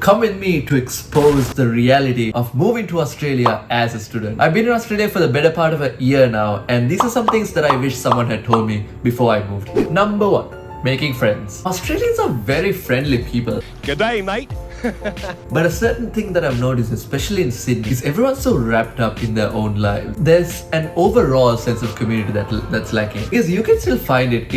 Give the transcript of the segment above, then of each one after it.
Come with me to expose the reality of moving to Australia as a student. I've been in Australia for the better part of a year now, and these are some things that I wish someone had told me before I moved here. Number one, making friends. Australians are very friendly people. G'day, mate. But a certain thing that I've noticed, especially in Sydney, is everyone's so wrapped up in their own lives. There's an overall sense of community that's lacking. Because you can still find it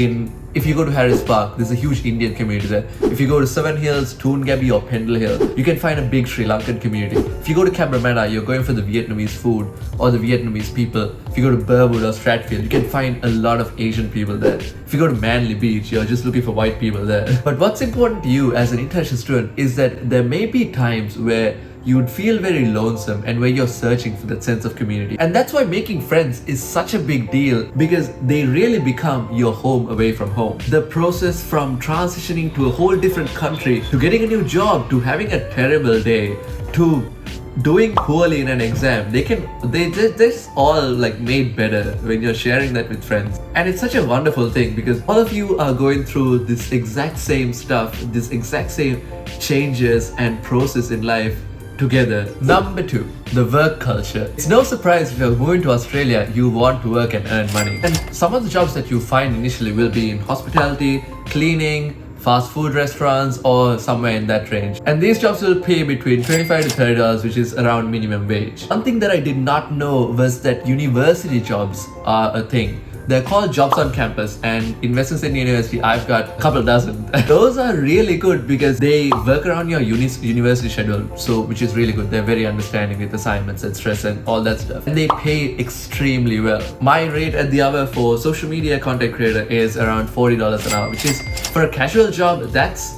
if you go to Harris Park, there's a huge Indian community there. If you go to Seven Hills, Toongabbie or Pendle Hill, you can find a big Sri Lankan community. If you go to Cabramatta, you're going for the Vietnamese food or the Vietnamese people. If you go to Burwood or Stratfield, you can find a lot of Asian people there. If you go to Manly Beach, you're just looking for white people there. But what's important to you as an international student is that there may be times where you'd feel very lonesome and where you're searching for that sense of community. And that's why making friends is such a big deal, because they really become your home away from home. The process from transitioning to a whole different country, to getting a new job, to having a terrible day, to doing poorly in an exam, they just all like made better when you're sharing that with friends. And it's such a wonderful thing because all of you are going through this exact same stuff, this exact same changes and process in life together. Number two, the work culture. It's no surprise if you're moving to Australia, you want to work and earn money. And some of the jobs that you find initially will be in hospitality, cleaning, fast food restaurants, or somewhere in that range. And these jobs will pay between $25 to $30, which is around minimum wage. One thing that I did not know was that university jobs are a thing. They're called jobs on campus, and in Western Sydney University, I've got a couple dozen. Those are really good because they work around your university schedule, which is really good. They're very understanding with assignments and stress and all that stuff. And they pay extremely well. My rate at the hour for social media content creator is around $40 an hour, which is, for a casual job, that's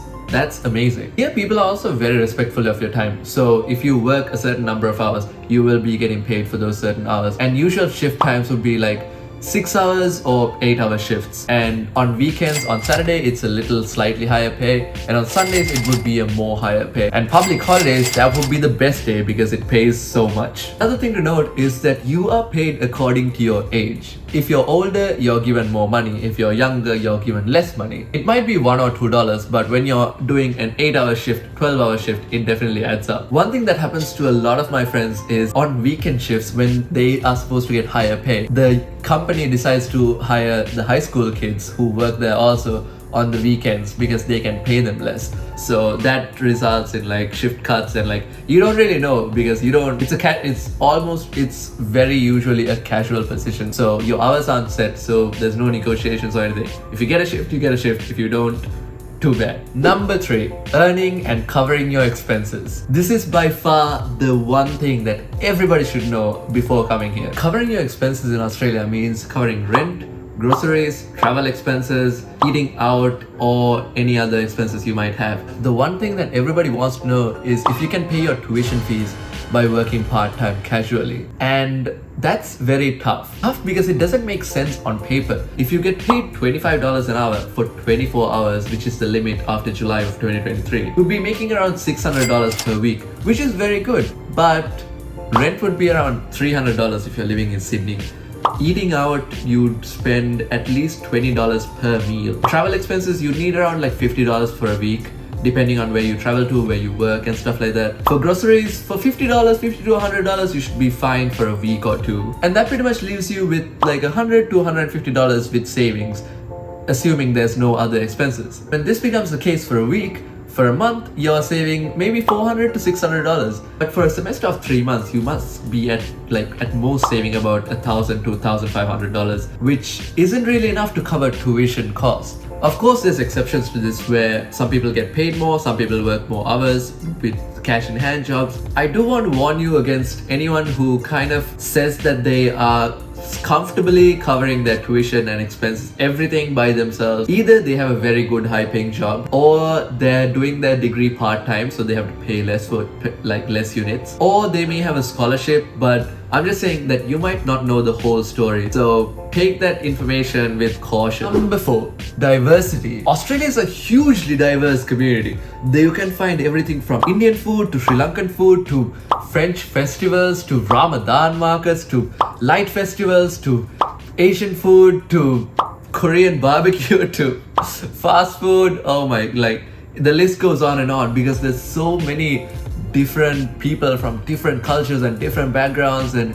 amazing. Here, people are also very respectful of your time. So if you work a certain number of hours, you will be getting paid for those certain hours. And usual shift times would be like 6 hours or 8-hour shifts. And on weekends, on Saturday, it's a little slightly higher pay. And on Sundays, it would be a more higher pay. And public holidays, that would be the best day because it pays so much. Another thing to note is that you are paid according to your age. If you're older, you're given more money. If you're younger, you're given less money. It might be $1 or $2, but when you're doing an 8-hour shift, 12-hour shift, it definitely adds up. One thing that happens to a lot of my friends is on weekend shifts, when they are supposed to get higher pay, the company decides to hire the high school kids who work there also on the weekends because they can pay them less. So that results in like shift cuts, and like you don't really know because you don't, it's very usually a casual position. So your hours aren't set, so there's no negotiations or anything. If you get a shift, you get a shift. If you don't, too bad. Number three, earning and covering your expenses. This is by far the one thing that everybody should know before coming here. Covering your expenses in Australia means covering rent, groceries, travel expenses, eating out, or any other expenses you might have. The one thing that everybody wants to know is if you can pay your tuition fees by working part-time casually. And that's very tough. Tough because it doesn't make sense on paper. If you get paid $25 an hour for 24 hours, which is the limit after July of 2023, you'll be making around $600 per week, which is very good. But rent would be around $300 if you're living in Sydney. Eating out, you'd spend at least $20 per meal. Travel expenses, you need around like $50 for a week, depending on where you travel to, where you work and stuff like that. For groceries, for $50 to $100, you should be fine for a week or two. And that pretty much leaves you with like $100 to $150 with savings, assuming there's no other expenses. When this becomes the case for a week, for a month, you're saving maybe $400 to $600. But for a semester of 3 months, you must be at most saving about $1,000 to $1,500, which isn't really enough to cover tuition costs. Of course, there's exceptions to this where some people get paid more, some people work more hours with cash in hand jobs. I do want to warn you against anyone who kind of says that they are comfortably covering their tuition and expenses, everything by themselves. Either they have a very good high paying job, or they're doing their degree part-time, so they have to pay less for less units, or they may have a scholarship. But I'm just saying that you might not know the whole story, so take that information with caution. Number 4, diversity. Australia is a hugely diverse community. There you can find everything from Indian food to Sri Lankan food to French festivals to Ramadan markets to light festivals to Asian food to Korean barbecue to fast food. Oh my, like The list goes on and on because there's so many different people from different cultures and different backgrounds, and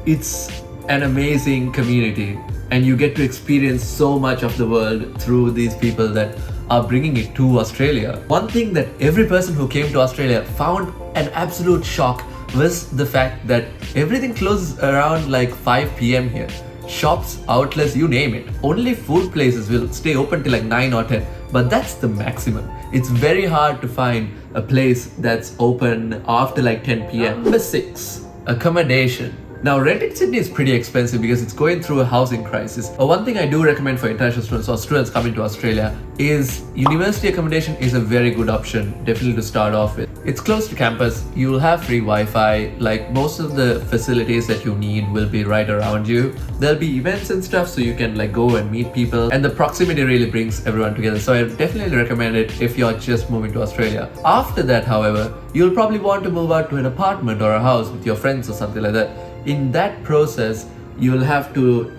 it's an amazing community, and you get to experience so much of the world through these people that are bringing it to Australia. One thing that every person who came to Australia found an absolute shock was the fact that everything closes around like 5 p.m. here. Shops, outlets, you name it. Only food places will stay open till like 9 or 10, but that's the maximum. It's very hard to find a place that's open after like 10 p.m. Number 6, accommodation. Now, rent in Sydney is pretty expensive because it's going through a housing crisis. One thing I do recommend for international students or students coming to Australia is university accommodation is a very good option, definitely to start off with. It's close to campus, you'll have free Wi-Fi, like most of the facilities that you need will be right around you. There'll be events and stuff so you can like go and meet people, and the proximity really brings everyone together. So I definitely recommend it if you're just moving to Australia. After that, however, you'll probably want to move out to an apartment or a house with your friends or something like that. In that process, you'll have to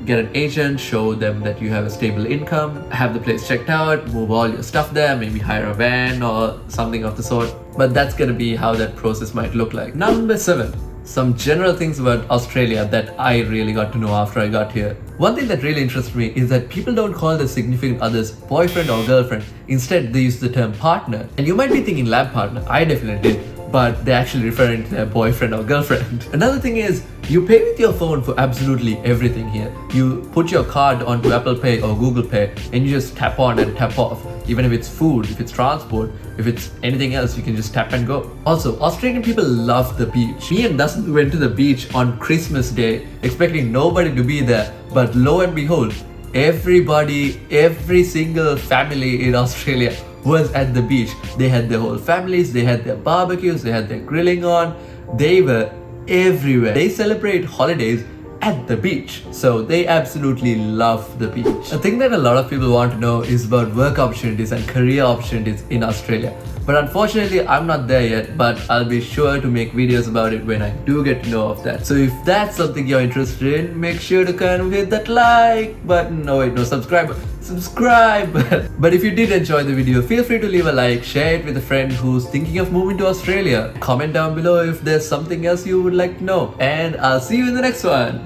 get an agent, show them that you have a stable income, have the place checked out, move all your stuff there, maybe hire a van or something of the sort. But that's gonna be how that process might look like. Number 7, some general things about Australia that I really got to know after I got here. One thing that really interests me is that people don't call their significant others boyfriend or girlfriend. Instead, they use the term partner. And you might be thinking lab partner, I definitely did, but they're actually referring to their boyfriend or girlfriend. Another thing is, you pay with your phone for absolutely everything here. You put your card onto Apple Pay or Google Pay and you just tap on and tap off. Even if it's food, if it's transport, if it's anything else, you can just tap and go. Also, Australian people love the beach. Me and Dustin went to the beach on Christmas Day, expecting nobody to be there, but lo and behold, everybody, every single family in Australia was at the beach. They had their whole families, they had their barbecues, they had their grilling on. They were everywhere. They celebrate holidays at the beach. So they absolutely love the beach. A thing that a lot of people want to know is about work opportunities and career opportunities in Australia. But unfortunately, I'm not there yet, but I'll be sure to make videos about it when I do get to know of that. So if that's something you're interested in, make sure to kind of hit that like button. Oh wait, no, subscribe. But if you did enjoy the video, feel free to leave a like, share it with a friend who's thinking of moving to Australia. Comment down below if there's something else you would like to know. And I'll see you in the next one.